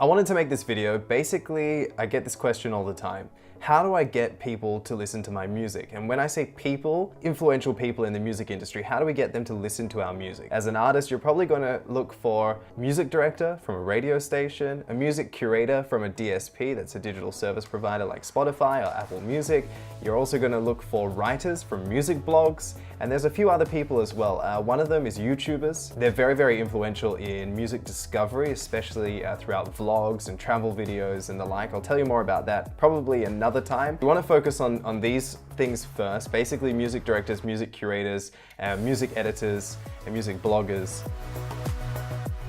I wanted to make this video. Basically, I get this question all the time. How do I get people to listen to my music? And when I say people, influential people in the music industry, how do we get them to listen to our music? As an artist, you're probably going to look for a music director from a radio station, a music curator from a DSP, that's a digital service provider like Spotify or Apple Music. You're also going to look for writers from music blogs, and there's a few other people as well. One of them is YouTubers. They're very, very influential in music discovery, especially throughout vlogs and travel videos and the like. I'll tell you more about that probably another time. We want to focus on these things first, basically music directors, music curators, music editors, and music bloggers.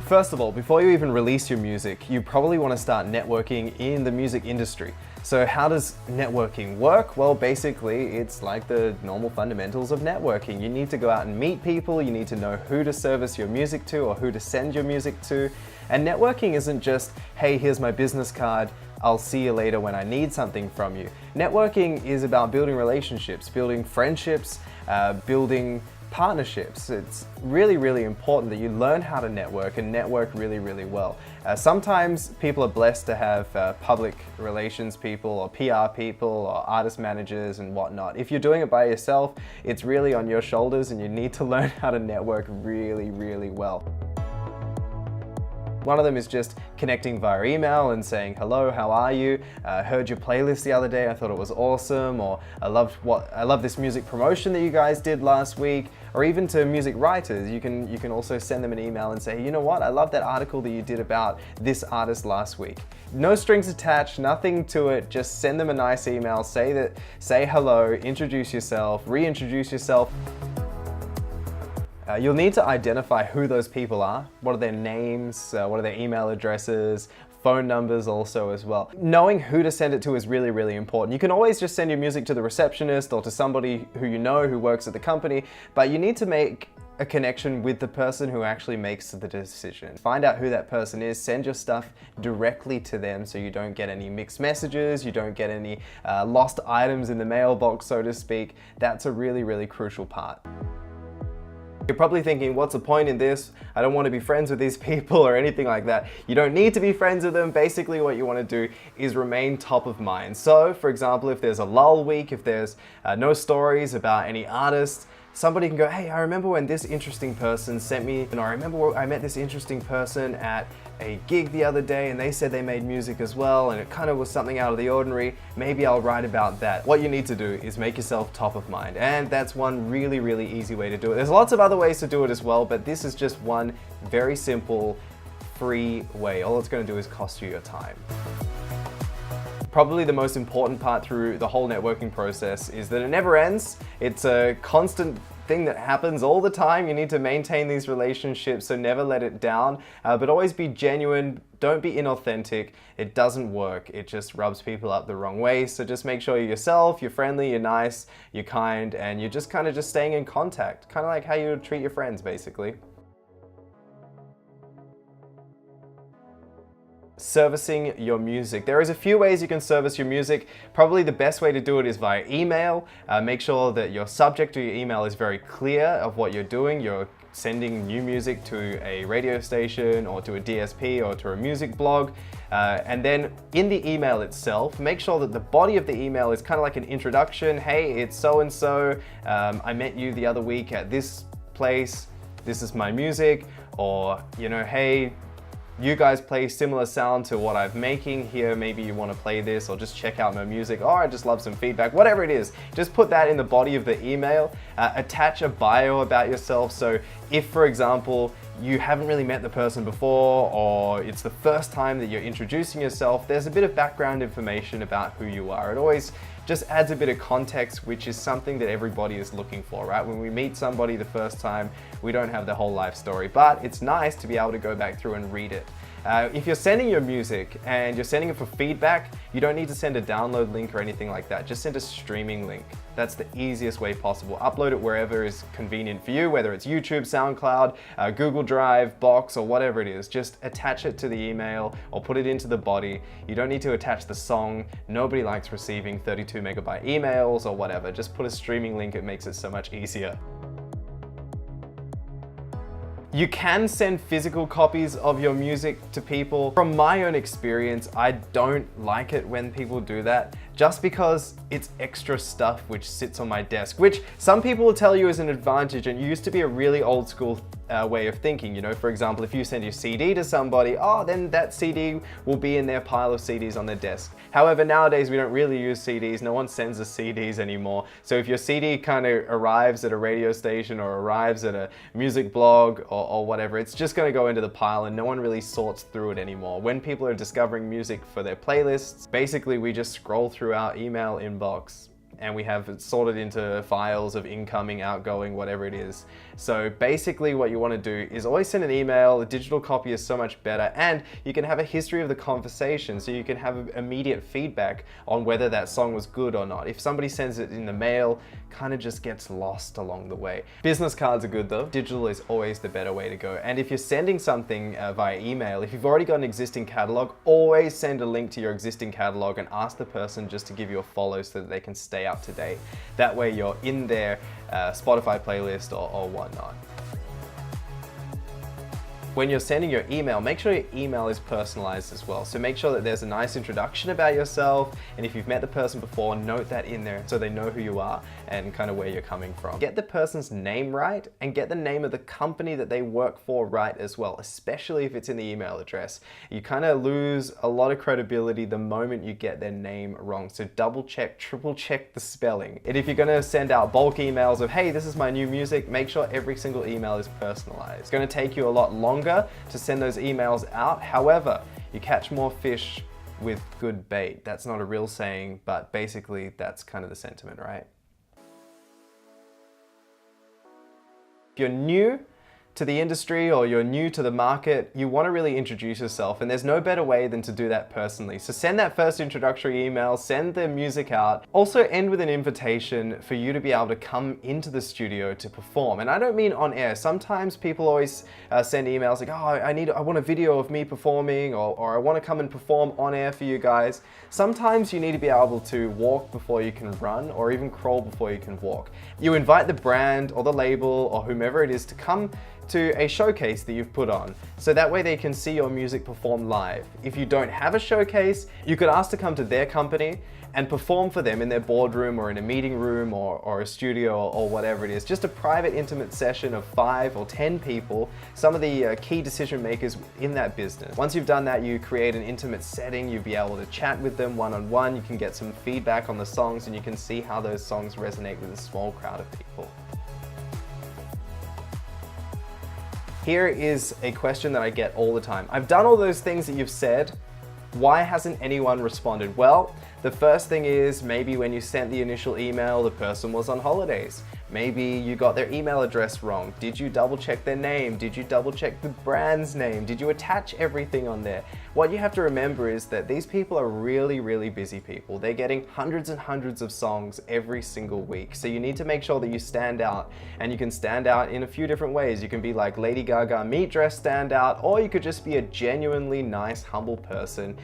First of all, before you even release your music, you probably want to start networking in the music industry. So how does networking work? Well, basically, it's like the normal fundamentals of networking. You need to go out and meet people, you need to know who to service your music to or who to send your music to. And networking isn't just, hey, here's my business card, I'll see you later when I need something from you. Networking is about building relationships, building friendships, building partnerships. It's really, really important that you learn how to network and network really, really well. Sometimes people are blessed to have public relations people or PR people or artist managers and whatnot. If you're doing it by yourself, it's really on your shoulders and you need to learn how to network really, really well. One of them is just connecting via email and saying, hello, how are you? Heard your playlist the other day, I thought it was awesome, or I love this music promotion that you guys did last week. Or even to music writers, you can also send them an email and say, you know what, I love that article that you did about this artist last week. No strings attached, nothing to it, just send them a nice email, say hello, introduce yourself, reintroduce yourself. You'll need to identify who those people are. What are their names? What are their email addresses? Phone numbers also as well. Knowing who to send it to is really, really important. You can always just send your music to the receptionist or to somebody who you know who works at the company, but you need to make a connection with the person who actually makes the decision. Find out who that person is, send your stuff directly to them so you don't get any mixed messages, you don't get any lost items in the mailbox, so to speak. That's a really, really crucial part. You're probably thinking, what's the point in this? I don't want to be friends with these people or anything like that. You don't need to be friends with them. Basically, what you want to do is remain top of mind. So, for example, if there's a lull week, if there's no stories about any artists, somebody can go, hey, I remember when this interesting person sent me, and I remember I met this interesting person at a gig the other day and they said they made music as well and it kind of was something out of the ordinary. Maybe I'll write about that. What you need to do is make yourself top of mind, and that's one really, really easy way to do it. There's lots of other ways to do it as well, but this is just one very simple, free way. All it's going to do is cost you your time. Probably the most important part through the whole networking process is that it never ends. It's a constant thing that happens all the time. You need to maintain these relationships, so never let it down, but always be genuine. Don't be inauthentic. It doesn't work. It just rubs people up the wrong way. So just make sure you're yourself, you're friendly, you're nice, you're kind, and you're just kind of just staying in contact. Kind of like how you would treat your friends, basically. Servicing your music. There is a few ways you can service your music. Probably the best way to do it is via email. Make sure that your subject to your email is very clear of what you're doing. You're sending new music to a radio station or to a DSP or to a music blog. And then in the email itself, make sure that the body of the email is kind of like an introduction. Hey, it's so-and-so. I met you the other week at this place. This is my music. Or, you know, hey, you guys play similar sound to what I'm making here, maybe you want to play this, or just check out my music, or I just love some feedback, whatever it is. Just put that in the body of the email. Attach a bio about yourself. So if, for example, you haven't really met the person before, or it's the first time that you're introducing yourself, there's a bit of background information about who you are. It always just adds a bit of context, which is something that everybody is looking for, right? When we meet somebody the first time, we don't have the whole life story, but it's nice to be able to go back through and read it. If you're sending your music and you're sending it for feedback, you don't need to send a download link or anything like that. Just send a streaming link. That's the easiest way possible. Upload it wherever is convenient for you, whether it's YouTube, SoundCloud, Google Drive, Box, or whatever it is. Just attach it to the email or put it into the body. You don't need to attach the song. Nobody likes receiving 32 megabyte emails or whatever. Just put a streaming link. It makes it so much easier. You can send physical copies of your music to people. From my own experience, I don't like it when people do that, just because it's extra stuff which sits on my desk, which some people will tell you is an advantage, and used to be a really old school way of thinking. You know, for example, if you send your CD to somebody, oh, then that CD will be in their pile of CDs on their desk. However, nowadays we don't really use CDs. No one sends us CDs anymore. So if your CD kind of arrives at a radio station or arrives at a music blog or whatever, it's just going to go into the pile, and no one really sorts through it anymore. When people are discovering music for their playlists, basically we just scroll through our email inbox and we have it sorted into files of incoming, outgoing, whatever it is. So basically what you want to do is always send an email. A digital copy is so much better, and you can have a history of the conversation, so you can have immediate feedback on whether that song was good or not. If somebody sends it in the mail, kind of just gets lost along the way. Business cards are good though. Digital is always the better way to go. And if you're sending something via email, if you've already got an existing catalog, always send a link to your existing catalog and ask the person just to give you a follow so that they can stay up to date. That way you're in their Spotify playlist or whatnot. When you're sending your email, make sure your email is personalized as well. So make sure that there's a nice introduction about yourself, and if you've met the person before, note that in there so they know who you are and kind of where you're coming from. Get the person's name right, and get the name of the company that they work for right as well, especially if it's in the email address. You kind of lose a lot of credibility the moment you get their name wrong. So double check, triple check the spelling. And if you're gonna send out bulk emails of, hey, this is my new music, make sure every single email is personalized. It's gonna take you a lot longer to send those emails out. However, you catch more fish with good bait. That's not a real saying, but basically that's kind of the sentiment, right? If you're new to the industry or you're new to the market, you want to really introduce yourself, and there's no better way than to do that personally. So send that first introductory email, send the music out. Also end with an invitation for you to be able to come into the studio to perform. And I don't mean on air. Sometimes people always send emails like, oh, I want a video of me performing, or I want to come and perform on air for you guys. Sometimes you need to be able to walk before you can run, or even crawl before you can walk. You invite the brand or the label or whomever it is to come to a showcase that you've put on, so that way they can see your music perform live. If you don't have a showcase, you could ask to come to their company and perform for them in their boardroom or in a meeting room or a studio or whatever it is. Just a private, intimate session of 5 or 10 people, some of the key decision makers in that business. Once you've done that, you create an intimate setting. You'll be able to chat with them one-on-one. You can get some feedback on the songs, and you can see how those songs resonate with a small crowd of people. Here is a question that I get all the time. I've done all those things that you've said. Why hasn't anyone responded? Well, the first thing is maybe when you sent the initial email, the person was on holidays. Maybe you got their email address wrong. Did you double check their name? Did you double check the brand's name? Did you attach everything on there? What you have to remember is that these people are really, really busy people. They're getting hundreds and hundreds of songs every single week. So you need to make sure that you stand out, and you can stand out in a few different ways. You can be like Lady Gaga meet dress standout, or you could just be a genuinely nice, humble person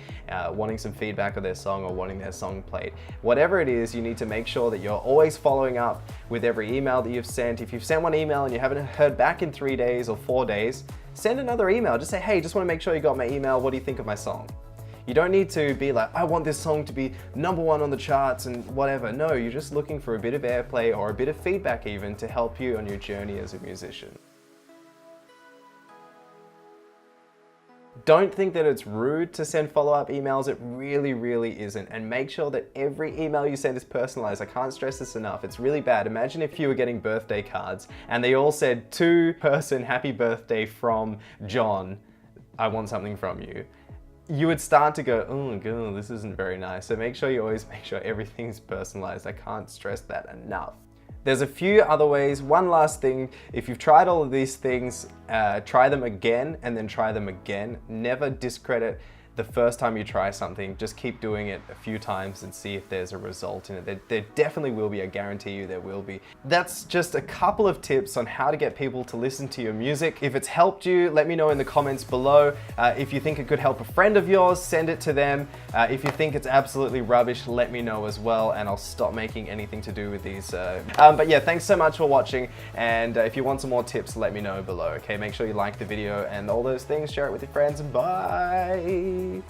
wanting some feedback of their song or wanting their song played. Whatever it is, you need to make sure that you're always following up with every email that you've sent. If you've sent one email and you haven't heard back in 3 days or 4 days, send another email. Just say, hey, just want to make sure you got my email. What do you think of my song? You don't need to be like, I want this song to be #1 on the charts and whatever. No, you're just looking for a bit of airplay or a bit of feedback even to help you on your journey as a musician. Don't think that it's rude to send follow-up emails. It really, really isn't. And make sure that every email you send is personalized. I can't stress this enough. It's really bad. Imagine if you were getting birthday cards and they all said, to person, happy birthday from John. I want something from you. You would start to go, oh god, this isn't very nice. So make sure you always make sure everything's personalized. I can't stress that enough. There's a few other ways. One last thing, if you've tried all of these things, try them again and then try them again. Never discredit the first time you try something, just keep doing it a few times and see if there's a result in it. There definitely will be, I guarantee you there will be. That's just a couple of tips on how to get people to listen to your music. If it's helped you, let me know in the comments below. If you think it could help a friend of yours, send it to them. If you think it's absolutely rubbish, let me know as well, and I'll stop making anything to do with these. But yeah, thanks so much for watching, and if you want some more tips, let me know below, okay? Make sure you like the video and all those things, share it with your friends, and bye!